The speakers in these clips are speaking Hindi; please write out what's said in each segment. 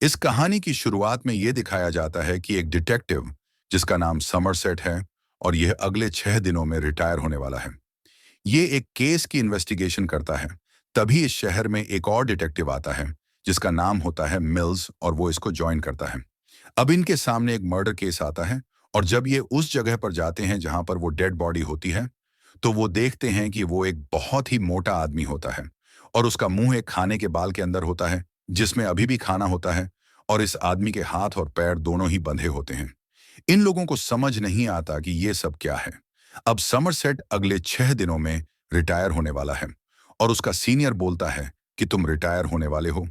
इस कहानी की शुरुआत में यह दिखाया जाता है कि एक डिटेक्टिव जिसका नाम समरसेट है और यह अगले 6 दिनों में रिटायर होने वाला है। ये एक केस की इन्वेस्टिगेशन करता है। तभी इस शहर में एक और डिटेक्टिव आता है जिसका नाम होता है मिल्स और वो इसको ज्वाइन करता है। अब इनके सामने एक मर्डर केस आता है और जब ये उस जगह पर जाते हैं जहां पर वो डेड बॉडी होती है तो वो देखते हैं कि वो एक बहुत ही मोटा आदमी होता है और उसका मुंह एक खाने के बाल के अंदर होता है जिसमें अभी भी खाना होता है और इस आदमी के हाथ और पैर दोनों ही बंधे होते हैं। इन लोगों को समझ नहीं आता कि ये सब क्या है। अब समरसेट अगले 6 दिनों में रिटायर होने वाला है और उसका सीनियर बोलता है कि तुम रिटायर होने वाले हो,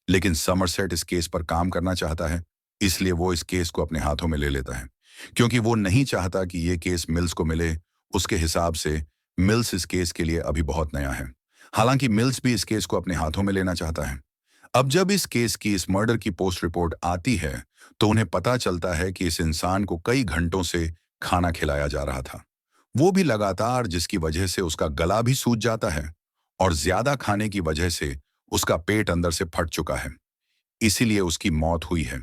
लेकिन समरसेट इस केस पर काम करना चाहता है, इसलिए वो इस केस को अपने हाथों में ले लेता है क्योंकि वो नहीं चाहता कि ये केस मिल्स को मिले। उसके हिसाब से मिल्स इस केस के लिए अभी बहुत नया है, हालांकि मिल्स भी इस केस को अपने हाथों में लेना चाहता है। अब जब इस केस की इस मर्डर की पोस्ट रिपोर्ट आती है तो उन्हें पता चलता है कि इस इंसान को कई घंटों से खाना खिलाया जा रहा था, वो भी लगातार, जिसकी वजह से उसका गला भी सूज जाता है और ज्यादा खाने की वजह से उसका पेट अंदर से फट चुका है, इसीलिए उसकी मौत हुई है।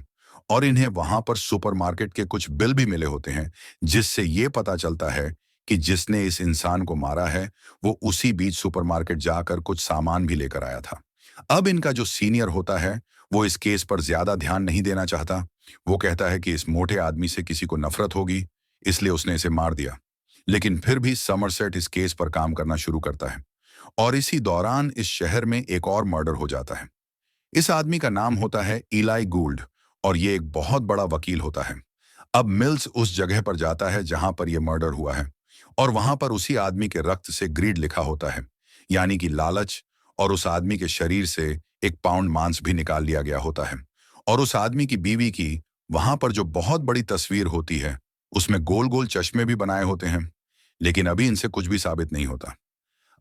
और इन्हें वहां पर सुपरमार्केट के कुछ बिल भी मिले होते हैं जिससे ये पता चलता है कि जिसने इस इंसान को मारा है वो उसी बीच सुपरमार्केट जाकर कुछ सामान भी लेकर आया था। अब इनका जो सीनियर होता है वो इस केस पर ज्यादा ध्यान नहीं देना चाहता। वो कहता है कि इस मोटे आदमी से किसी को नफरत होगी, इसलिए उसने इसे मार दिया। लेकिन फिर भी समरसेट इस केस पर काम करना शुरू करता है और इसी दौरान इस शहर में एक और मर्डर हो जाता है। इस आदमी का नाम होता है इलाई गूल्ड और ये एक बहुत बड़ा वकील होता है। अब मिल्स उस जगह पर जाता है जहां पर यह मर्डर हुआ है और वहां पर उसी आदमी के रक्त से ग्रीड लिखा होता है, यानी कि लालच, और उस आदमी के शरीर से 1 पाउंड मांस भी निकाल लिया गया होता है। और उस आदमी की बीवी की वहां पर जो बहुत बड़ी तस्वीर होती है उसमें गोल गोल चश्मे भी बनाए होते हैं, लेकिन अभी इनसे कुछ भी साबित नहीं होता।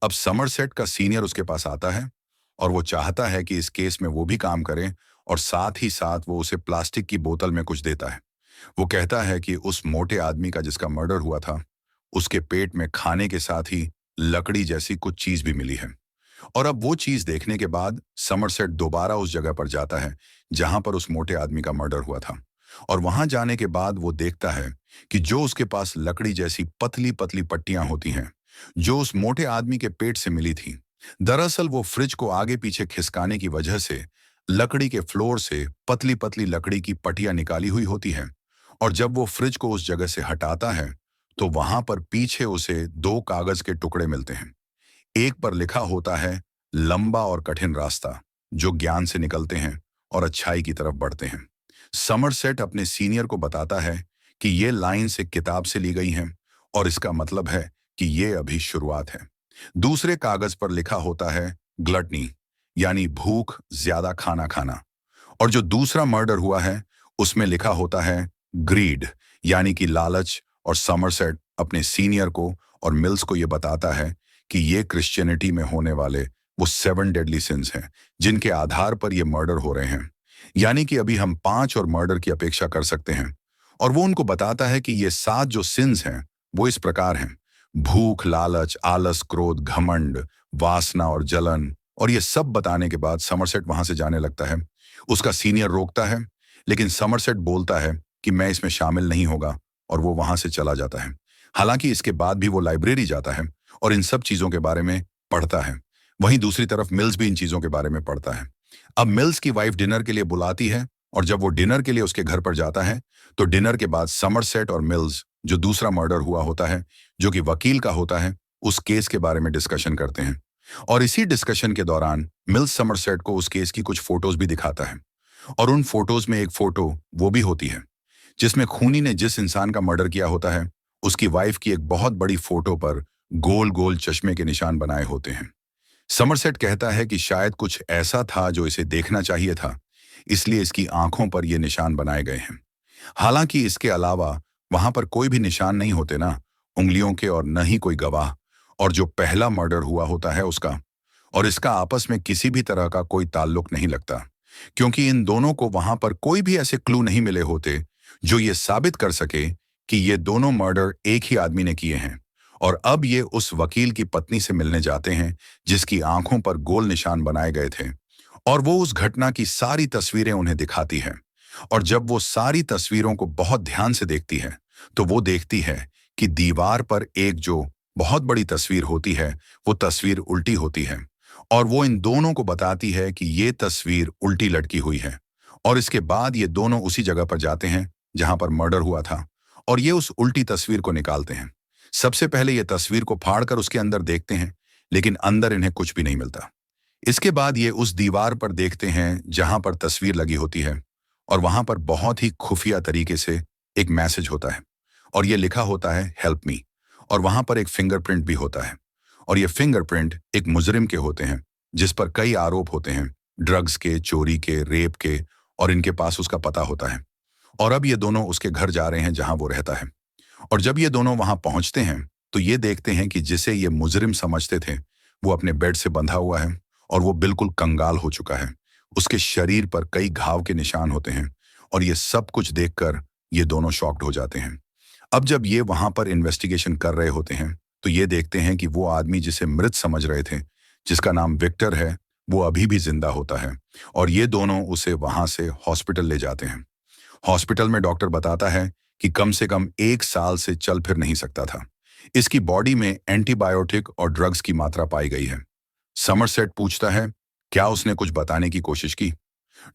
अब समरसेट का सीनियर उसके पास आता है और वो चाहता है कि इस केस में वो भी काम करे और साथ ही साथ वो उसे प्लास्टिक की बोतल में कुछ देता है। वो कहता है कि उस मोटे आदमी का जिसका मर्डर हुआ था उसके पेट में खाने के साथ ही लकड़ी जैसी कुछ चीज भी मिली है। और अब वो चीज देखने के बाद समरसेट दोबारा उस जगह पर जाता है जहां पर उस मोटे आदमी का मर्डर हुआ था और वहां जाने के बाद वो देखता है कि जो उसके पास लकड़ी जैसी पतली पतली पट्टियां होती हैं जो उस मोटे आदमी के पेट से मिली थी, दरअसल वो फ्रिज को आगे पीछे खिसकाने की वजह से लकड़ी के फ्लोर से पतली पतली लकड़ी की पट्टियां निकाली हुई होती हैं। और जब वो फ्रिज को उस जगह से हटाता है तो वहां पर पीछे उसे 2 कागज के टुकड़े मिलते हैं। एक पर लिखा होता है लंबा और कठिन रास्ता जो ज्ञान से निकलते हैं और अच्छाई की तरफ बढ़ते हैं। समरसेट अपने सीनियर को बताता है कि ये लाइन से किताब से ली गई हैं और इसका मतलब है कि ये अभी शुरुआत है। दूसरे कागज पर लिखा होता है ग्लटनी, यानी भूख, ज्यादा खाना खाना। और जो दूसरा मर्डर हुआ है उसमें लिखा होता है ग्रीड, यानी कि लालच। और समरसेट अपने सीनियर को और मिल्स को यह बताता है कि ये क्रिश्चियनिटी में होने वाले वो 7 डेडली सिंस हैं जिनके आधार पर ये मर्डर हो रहे हैं, यानी कि अभी हम 5 और मर्डर की अपेक्षा कर सकते हैं। और वो उनको बताता है कि ये 7 जो सिंस हैं वो इस प्रकार हैं: भूख, लालच, आलस, क्रोध, घमंड, वासना और जलन। और ये सब बताने के बाद समरसेट वहां से जाने लगता है। उसका सीनियर रोकता है, लेकिन समरसेट बोलता है कि मैं इसमें शामिल नहीं होगा और वो वहां से चला जाता है। हालांकि इसके बाद भी वो लाइब्रेरी जाता है और इन सब चीजों के बारे में पढ़ता है। वहीं दूसरी तरफ मिल्स भी इन चीजों के बारे में पढ़ता है। अब मिल्स की वाइफ डिनर के लिए बुलाती है और जब वो डिनर के लिए उसके घर पर जाता है तो डिनर के बाद समरसेट और मिल्स, जो दूसरा मर्डर हुआ होता है जो कि वकील का होता है, उस केस के बारे में डिस्कशन करते हैं। और इसी डिस्कशन के दौरान मिल्स समरसेट को उस केस की कुछ फोटोज भी दिखाता है और उन फोटोज में एक फोटो वो भी होती है जिसमें खूनी ने जिस इंसान का मर्डर किया होता है उसकी वाइफ की एक बहुत बड़ी फोटो पर गोल गोल चश्मे के निशान बनाए होते हैं। समरसेट कहता है कि शायद कुछ ऐसा था जो इसे देखना चाहिए था, इसलिए इसकी आंखों पर ये निशान बनाए गए हैं। हालांकि इसके अलावा वहां पर कोई भी निशान नहीं होते ना, उंगलियों के और न ही कोई गवाह। और जो पहला मर्डर हुआ होता है उसका और इसका आपस में किसी भी तरह का कोई ताल्लुक नहीं लगता, क्योंकि इन दोनों को वहां पर कोई भी ऐसे क्लू नहीं मिले होते जो ये साबित कर सके कि ये दोनों मर्डर एक ही आदमी ने किए हैं। और अब ये उस वकील की पत्नी से मिलने जाते हैं जिसकी आंखों पर गोल निशान बनाए गए थे और वो उस घटना की सारी तस्वीरें उन्हें दिखाती है। और जब वो सारी तस्वीरों को बहुत ध्यान से देखती है, तो वो देखती है कि दीवार पर एक जो बहुत बड़ी तस्वीर होती है, वो तस्वीर उल्टी होती है। और वो इन दोनों को बताती है कि ये तस्वीर उल्टी लटकी हुई है। और इसके बाद ये दोनों उसी जगह पर जाते हैं जहां पर मर्डर हुआ था, और ये उस उल्टी तस्वीर को निकालते हैं। सबसे पहले ये तस्वीर को फाड़कर उसके अंदर देखते हैं, लेकिन अंदर इन्हें कुछ भी नहीं मिलता। इसके बाद ये उस दीवार पर देखते हैं जहां पर तस्वीर लगी होती है, और वहां पर बहुत ही खुफिया तरीके से एक मैसेज होता है, और ये लिखा होता है हेल्प मी। और वहां पर एक फिंगरप्रिंट भी होता है, और ये फिंगरप्रिंट एक मुजरिम के होते हैं, जिस पर कई आरोप होते हैं, ड्रग्स के, चोरी के, रेप के, और इनके पास उसका पता होता है। और अब ये दोनों उसके घर जा रहे हैं जहां वो रहता है। और जब ये दोनों वहां पहुंचते हैं, तो ये देखते हैं कि जिसे ये मुजरिम समझते थे, वो अपने बेड से बंधा हुआ है, और वो बिल्कुल कंगाल हो चुका है। उसके शरीर पर कई घाव के निशान होते हैं, और ये सब कुछ देखकर ये दोनों शॉक्ड हो जाते हैं। अब जब ये वहां पर इन्वेस्टिगेशन कर रहे होते हैं, तो ये देखते हैं कि वो आदमी जिसे मृत समझ रहे थे, जिसका नाम विक्टर है, वो अभी भी जिंदा होता है। और ये दोनों उसे वहां से हॉस्पिटल ले जाते हैं। हॉस्पिटल में डॉक्टर बताता है कि कम से कम 1 साल से चल फिर नहीं सकता था। इसकी बॉडी में एंटीबायोटिक और ड्रग्स की मात्रा पाई गई है। समरसेट पूछता है, क्या उसने कुछ बताने की कोशिश की?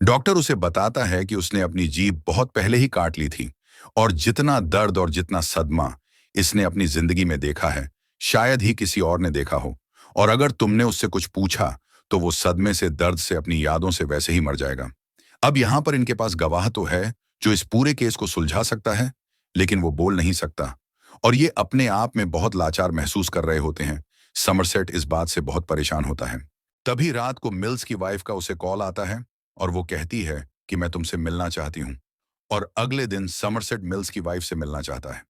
डॉक्टर उसे बताता है कि उसने अपनी जीभ बहुत पहले ही काट ली थी, और जितना दर्द और जितना सदमा इसने अपनी जिंदगी में देखा है, शायद ही किसी और ने देखा हो। और अगर तुमने उससे कुछ पूछा, तो वो सदमे से, दर्द से, अपनी यादों से वैसे ही मर जाएगा। अब यहां पर इनके पास गवाह तो है जो इस पूरे केस को सुलझा सकता है, लेकिन वो बोल नहीं सकता, और ये अपने आप में बहुत लाचार महसूस कर रहे होते हैं। समरसेट इस बात से बहुत परेशान होता है। तभी रात को मिल्स की वाइफ का उसे कॉल आता है, और वो कहती है कि मैं तुमसे मिलना चाहती हूँ। और अगले दिन समरसेट मिल्स की वाइफ से मिलना चाहता है।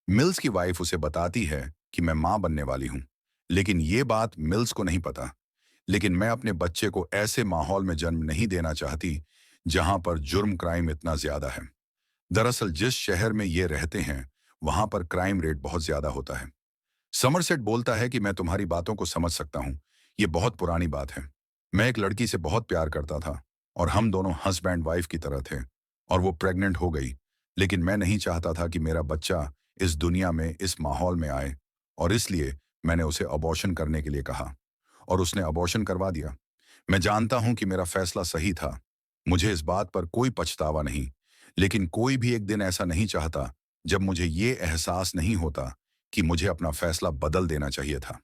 मिल्स की वाइफ उसे बताती है कि मैं मां बनने वाली हूं, लेकिन ये बात मिल्स को नहीं पता। लेकिन मैं अपने बच्चे को ऐसे माहौल में जन्म नहीं देना चाहती जहां पर जुर्म क्राइम इतना ज्यादा है। दरअसल जिस शहर में ये रहते हैं, वहां पर क्राइम रेट बहुत ज्यादा होता है। समरसेट बोलता है कि मैं तुम्हारी बातों को समझ सकता हूं, ये बहुत पुरानी बात है। मैं एक लड़की से बहुत प्यार करता था, और हम दोनों हस्बैंड वाइफ की तरह थे, और वो प्रेग्नेंट हो गई। लेकिन मैं नहीं चाहता था कि मेरा बच्चा इस दुनिया में, इस माहौल में आए, और इसलिए मैंने उसे अबॉर्शन करने के लिए कहा, और उसने अबॉर्शन करवा दिया। मैं जानता हूं कि मेरा फैसला सही था, मुझे इस बात पर कोई पछतावा नहीं। लेकिन कोई भी एक दिन ऐसा नहीं चाहता जब मुझे ये एहसास नहीं होता कि मुझे अपना फैसला बदल देना चाहिए था।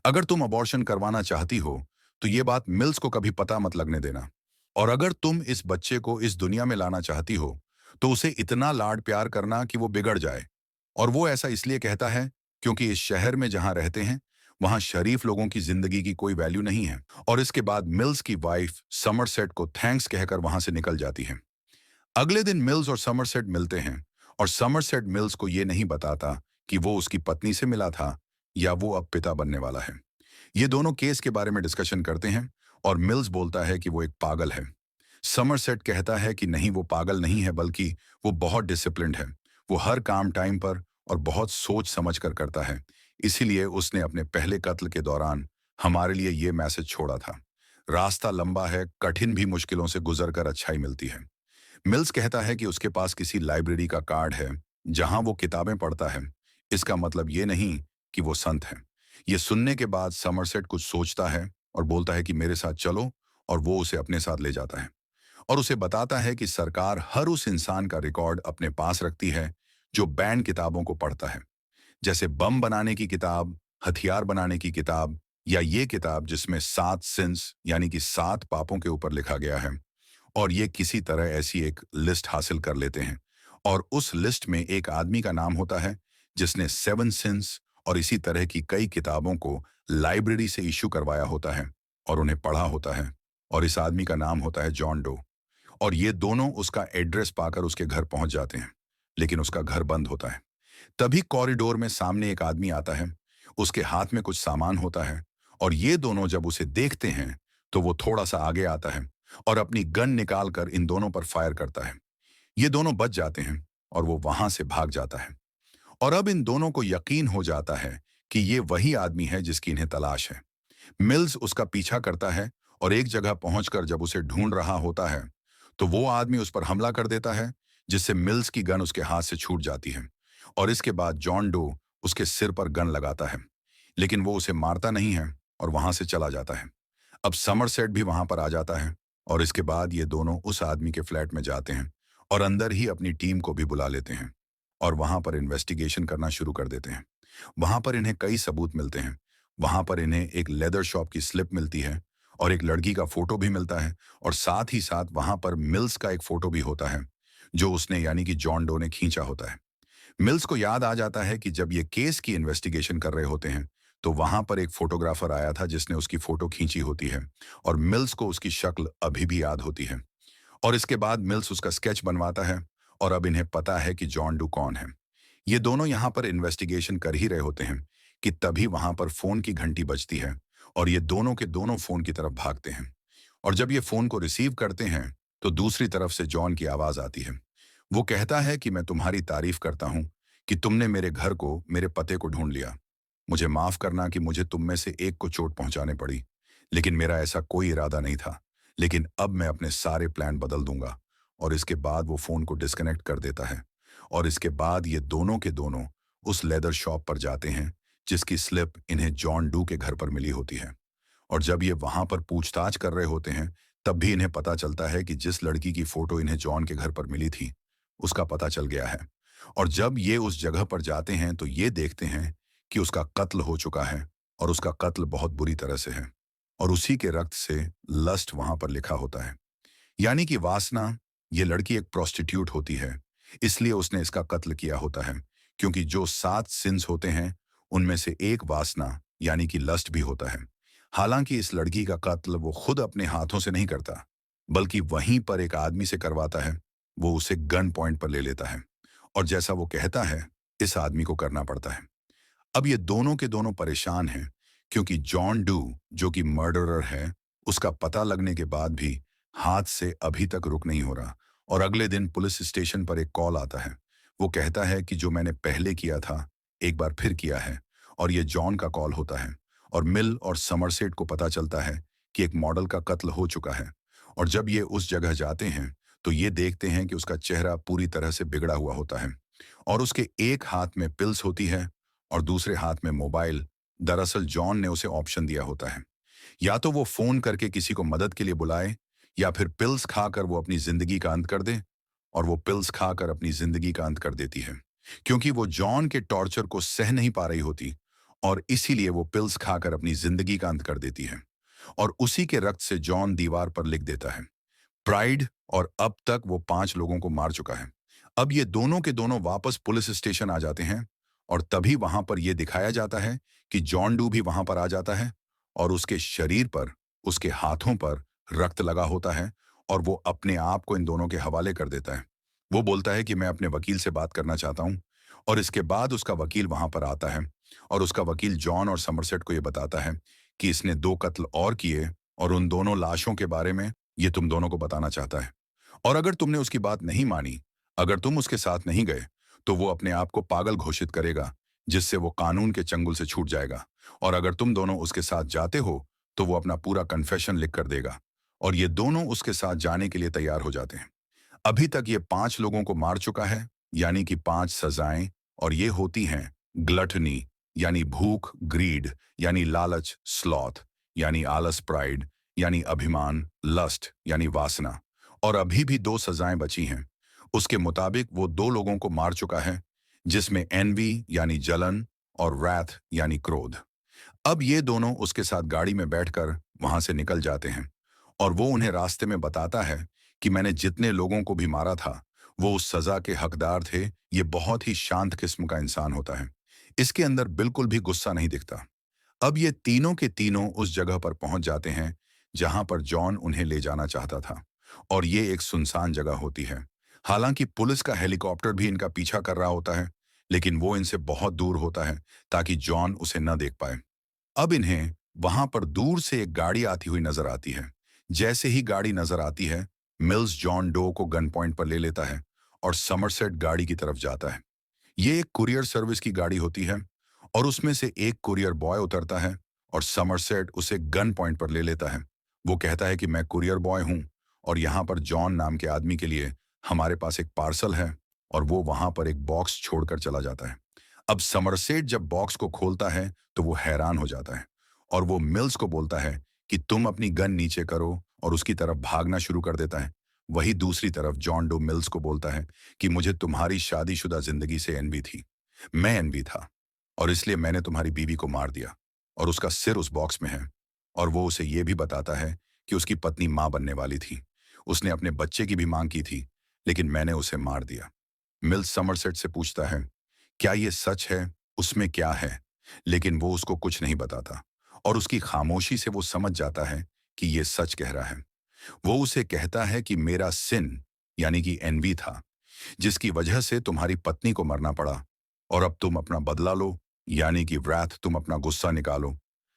अगर तुम अबॉर्शन करवाना चाहती हो, तो ये बात मिल्स को कभी पता मत लगने देना। और अगर तुम इस बच्चे को इस दुनिया में लाना चाहती हो, तो उसे इतना लाड प्यार करना कि वो बिगड़ जाए। और वो ऐसा इसलिए कहता है क्योंकि इस शहर में जहां रहते हैं, वहां शरीफ लोगों की जिंदगी की कोई वैल्यू नहीं है। और इसके बाद मिल्स की वाइफ समरसेट को थैंक्स कहकर वहां से निकल जाती है। अगले दिन मिल्स और समरसेट मिलते हैं, और समरसेट मिल्स को ये नहीं बताता कि वो उसकी पत्नी से मिला था, या वो अब पिता बनने वाला है। ये दोनों केस के बारे में डिस्कशन करते हैं, और मिल्स बोलता है कि वो एक पागल है। समरसेट कहता है कि नहीं, वो पागल नहीं है, बल्कि वो बहुत डिसिप्लिन्ड है। वो हर काम टाइम पर और बहुत सोच समझ कर करता है। इसीलिए उसने अपने पहले कत्ल के दौरान हमारे लिए ये मैसेज छोड़ा था, रास्ता लंबा है, कठिन भी मुश्किलों से गुजर कर अच्छाई मिलती है। मिल्स कहता है कि उसके पास किसी लाइब्रेरी का कार्ड है जहां वो किताबें पढ़ता है। इसका मतलब ये नहीं कि वो संत है। ये सुनने के बाद समरसेट कुछ सोचता है, और बोलता है कि मेरे साथ चलो, और वो उसे अपने साथ ले जाता है, और उसे बताता है कि सरकार हर उस इंसान का रिकॉर्ड अपने पास रखती है जो बैन किताबों को पढ़ता है, जैसे बम बनाने की किताब, हथियार बनाने की किताब, या ये किताब जिसमें 7 सिंस यानी कि 7 पापों के ऊपर लिखा गया है। और ये किसी तरह ऐसी एक लिस्ट हासिल कर लेते हैं, और उस लिस्ट में एक आदमी का नाम होता है जिसने 7 सिंस और इसी तरह की कई किताबों को लाइब्रेरी से इशू करवाया होता है, और उन्हें पढ़ा होता है। और इस आदमी का नाम होता है जॉन डो। और ये दोनों उसका एड्रेस पाकर उसके घर पहुंच जाते हैं, लेकिन उसका घर बंद होता है। तभी कॉरिडोर में सामने एक आदमी आता है, उसके हाथ में कुछ सामान होता है, और ये दोनों जब उसे देखते हैं, तो वो थोड़ा सा आगे आता है, और अपनी गन निकालकर इन दोनों पर फायर करता है। ये दोनों बच जाते हैं, और वो वहां से भाग जाता है। और अब इन दोनों को यकीन हो जाता है कि ये वही आदमी है जिसकी इन्हें तलाश है। मिल्स उसका पीछा करता है, और एक जगह पहुंचकर जब उसे ढूंढ रहा होता है तो वो आदमी उस पर हमला कर देता है, जिससे मिल्स की गन उसके हाथ से छूट जाती है। और इसके बाद जॉन डो उसके सिर पर गन लगाता है, लेकिन वो उसे मारता नहीं है और वहां से चला जाता है। अब समरसेट भी वहां पर आ जाता है और इसके बाद ये दोनों उस आदमी के फ्लैट में जाते हैं और अंदर ही अपनी टीम को भी बुला लेते हैं और वहां पर इन्वेस्टिगेशन करना शुरू कर देते हैं। वहां पर इन्हें कई सबूत मिलते हैं। वहां पर इन्हें एक लेदर शॉप की स्लिप मिलती है और एक लड़की का फोटो भी मिलता है और साथ ही साथ वहां पर मिल्स का एक फोटो भी होता है जो उसने यानी कि जॉन डो ने खींचा होता है। मिल्स को याद आ जाता है कि जब ये केस की इन्वेस्टिगेशन कर रहे होते हैं तो वहां पर एक फोटोग्राफर आया था जिसने उसकी फोटो खींची होती है और मिल्स को उसकी शक्ल अभी भी याद होती है। और इसके बाद मिल्स उसका स्केच बनवाता है और अब इन्हें पता है कि जॉन डू कौन है। ये दोनों यहाँ पर इन्वेस्टिगेशन कर ही रहे होते हैं कि तभी वहां पर फोन की घंटी बजती है और ये दोनों के दोनों फोन की तरफ भागते हैं। और जब ये फोन को रिसीव करते हैं तो दूसरी तरफ से जॉन की आवाज आती है। वो कहता है कि मैं तुम्हारी तारीफ करता हूं कि तुमने मेरे घर को, मेरे पते को ढूंढ लिया। मुझे माफ करना कि मुझे तुम में से एक को चोट पहुंचाने पड़ी, लेकिन मेरा ऐसा कोई इरादा नहीं था। लेकिन अब मैं अपने सारे प्लान बदल दूंगा। और इसके बाद वो फोन को डिस्कनेक्ट कर देता है और इसके बाद ये दोनों के दोनों उस लेदर शॉप पर जाते हैं जिसकी स्लिप इन्हें जॉन डू के घर पर मिली होती है। और जब ये वहां पर पूछताछ कर रहे होते हैं तब भी इन्हें पता चलता है कि जिस लड़की की फोटो इन्हें जॉन के घर पर मिली थी उसका पता चल गया है। और जब ये उस जगह पर जाते हैं तो ये देखते हैं कि उसका कत्ल हो चुका है और उसका कत्ल बहुत बुरी तरह से है और उसी के रक्त से लस्ट वहां पर लिखा होता है, यानी कि वासना। ये लड़की एक प्रोस्टिट्यूट होती है, इसलिए उसने इसका कत्ल किया होता है, क्योंकि जो 7 सिंस होते हैं उनमें से एक वासना यानी कि लस्ट भी होता है। हालांकि इस लड़की का कत्ल वो खुद अपने हाथों से नहीं करता, बल्कि वहीं पर एक आदमी से करवाता है। वो उसे गन पॉइंट पर ले लेता है और जैसा वो कहता है इस आदमी को करना पड़ता है। अब ये दोनों के दोनों परेशान हैं क्योंकि जॉन डू जो कि मर्डरर है उसका पता लगने के बाद भी हाथ से अभी तक रुक नहीं हो रहा। और अगले दिन पुलिस स्टेशन पर एक कॉल आता है। वो कहता है कि जो मैंने पहले किया था एक बार फिर किया है और ये जॉन का कॉल होता है। और मिल और समरसेट को पता चलता है कि एक मॉडल का कत्ल हो चुका है। और जब ये उस जगह जाते हैं तो ये देखते हैं कि उसका चेहरा पूरी तरह से बिगड़ा हुआ होता है और उसके एक हाथ में पिल्स होती है और दूसरे हाथ में मोबाइल। दरअसल जॉन ने उसे ऑप्शन दिया होता है, या तो वो फोन करके किसी को मदद के लिए बुलाए या फिर पिल्स खाकर वो अपनी जिंदगी का अंत कर दे। और वो पिल्स खाकर अपनी जिंदगी का अंत कर देती है क्योंकि वो जॉन के टॉर्चर को सह नहीं पा रही होती और इसीलिए वो पिल्स खाकर अपनी जिंदगी का अंत कर देती है। और उसी के रक्त से जॉन दीवार पर लिख देता है प्राइड। और अब तक वो 5 लोगों को मार चुका है। अब ये दोनों के दोनों वापस पुलिस स्टेशन आ जाते हैं और तभी वहां पर यह दिखाया जाता है कि जॉन डू भी वहां पर आ जाता है और उसके शरीर पर, उसके हाथों पर रक्त लगा होता है और वो अपने आप को इन दोनों के हवाले कर देता है। वो बोलता है कि मैं अपने वकील से बात करना चाहता हूं। और इसके बाद उसका वकील वहां पर आता है और उसका वकील जॉन और समरसेट को यह बताता है कि इसने 2 कत्ल और किए और उन दोनों लाशों के बारे में ये तुम दोनों को बताना चाहता है। और अगर तुमने उसकी बात नहीं मानी, अगर तुम उसके साथ नहीं गए तो वो अपने आप को पागल घोषित करेगा, जिससे वो कानून के चंगुल से छूट जाएगा। और अगर तुम दोनों उसके साथ जाते हो तो वो अपना पूरा कन्फेशन लिख कर देगा। और ये दोनों उसके साथ जाने के लिए तैयार हो जाते हैं। अभी तक ये 5 लोगों को मार चुका है, यानी कि 5 सजाएं। और ये होती हैं ग्लटनी यानी भूख, ग्रीड यानी लालच, स्लॉथ यानी आलस, प्राइड यानी अभिमान, लस्ट यानी वासना। और अभी भी 2 सजाएं बची हैं। उसके मुताबिक वो 2 लोगों को मार चुका है, जिसमें एनवी यानी जलन और रैथ यानी क्रोध। अब ये दोनों उसके साथ गाड़ी में बैठकर वहां से निकल जाते हैं और वो उन्हें रास्ते में बताता है कि मैंने जितने लोगों को भी मारा था वो उस सजा के हकदार थे। ये बहुत ही शांत किस्म का इंसान होता है, इसके अंदर बिल्कुल भी गुस्सा नहीं दिखता। अब ये तीनों के तीनों उस जगह पर पहुंच जाते हैं जहां पर जॉन उन्हें ले जाना चाहता था और ये एक सुनसान जगह होती है। हालांकि पुलिस का हेलीकॉप्टर भी इनका पीछा कर रहा होता है, लेकिन वो इनसे बहुत दूर होता है ताकि जॉन उसे न देख पाए। अब इन्हें वहां पर दूर से एक गाड़ी आती हुई नजर आती है। जैसे ही गाड़ी नजर आती है, मिल्स जॉन डो को गन पॉइंट पर ले लेता है और समरसेट गाड़ी की तरफ जाता है। ये एक कुरियर सर्विस की गाड़ी होती है और उसमें से एक कुरियर बॉय उतरता है और समरसेट उसे गन पॉइंट पर ले लेता है। वो कहता है कि मैं कुरियर बॉय हूँ और यहाँ पर जॉन नाम के आदमी के लिए हमारे पास एक पार्सल है, और वो वहां पर एक बॉक्स छोड़कर चला जाता है। अब समरसेट जब बॉक्स को खोलता है तो वो हैरान हो जाता है, और वो मिल्स को बोलता है कि तुम अपनी गन नीचे करो, और उसकी तरफ भागना शुरू कर देता है। वही दूसरी तरफ जॉन डो मिल्स को बोलता है कि मुझे तुम्हारी शादीशुदा जिंदगी से एनवी थी। मैं एनवी था, और इसलिए मैंने तुम्हारी बीवी को मार दिया, और उसका सिर उस बॉक्स में है। और वो उसे ये भी बताता है कि उसकी पत्नी मां बनने वाली थी। उसने अपने बच्चे की भी मांग की थी, लेकिन मैंने उसे मार दिया। मिल्स समरसेट से पूछता है, क्या ये सच है? उसमें क्या है? लेकिन वो उसको कुछ नहीं बताता, और उसकी खामोशी से वो समझ जाता है कि ये सच कह रहा है। वो उसे कहता है कि मेरा सिन, यानी कि एनवी था, जिसकी वजह से तुम्हारी पत्नी को मरना पड़ा, और अब तुम अपना बदला लो, यानी कि व्राथ, तुम अपना गुस्सा निकालो।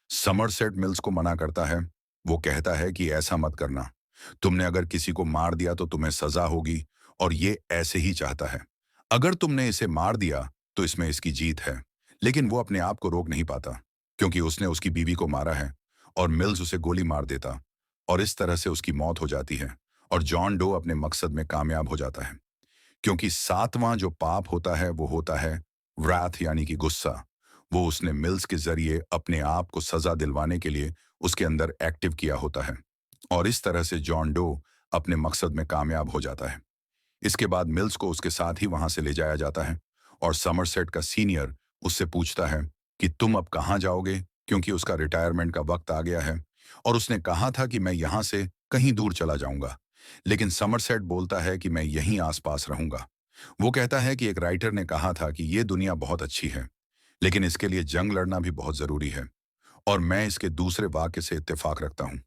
समरसेट मिल्स को मना करता है। वो कहता है कि ऐसा मत करना। तुमने अगर किसी को मार दिया तो तुम्हें सजा होगी, और ये ऐसे ही चाहता है। अगर तुमने इसे मार दिया तो इसमें इसकी जीत है। लेकिन वो अपने आप को रोक नहीं पाता, क्योंकि उसने उसकी बीवी को मारा है, और मिल्स उसे गोली मार देता, और इस तरह से उसकी मौत हो जाती है, और जॉन डो अपने मकसद में कामयाब हो जाता है। क्योंकि सातवां जो पाप होता है वो होता है व्राथ, यानी कि गुस्सा। वो उसने मिल्स के जरिए अपने आप को सजा दिलवाने के लिए उसके अंदर एक्टिव किया होता है, और इस तरह से जॉन डो अपने मकसद में कामयाब हो जाता है। इसके बाद मिल्स को उसके साथ ही वहां से ले जाया जाता है, और समरसेट का सीनियर उससे पूछता है कि तुम अब कहाँ जाओगे, क्योंकि उसका रिटायरमेंट का वक्त आ गया है, और उसने कहा था कि मैं यहाँ से कहीं दूर चला जाऊंगा। लेकिन समरसेट बोलता है कि मैं यहीं आसपास रहूंगा। वो कहता है कि एक राइटर ने कहा था कि ये दुनिया बहुत अच्छी है, लेकिन इसके लिए जंग लड़ना भी बहुत जरूरी है, और मैं इसके दूसरे वाक्य से इत्तेफाक रखता हूँ।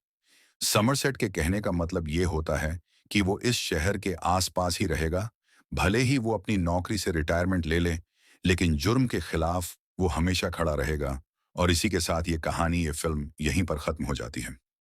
समरसेट के कहने का मतलब ये होता है कि वो इस शहर के आसपास ही रहेगा, भले ही वो अपनी नौकरी से रिटायरमेंट ले ले, लेकिन जुर्म के खिलाफ वो हमेशा खड़ा रहेगा। और इसी के साथ ये कहानी, ये फिल्म यहीं पर खत्म हो जाती है।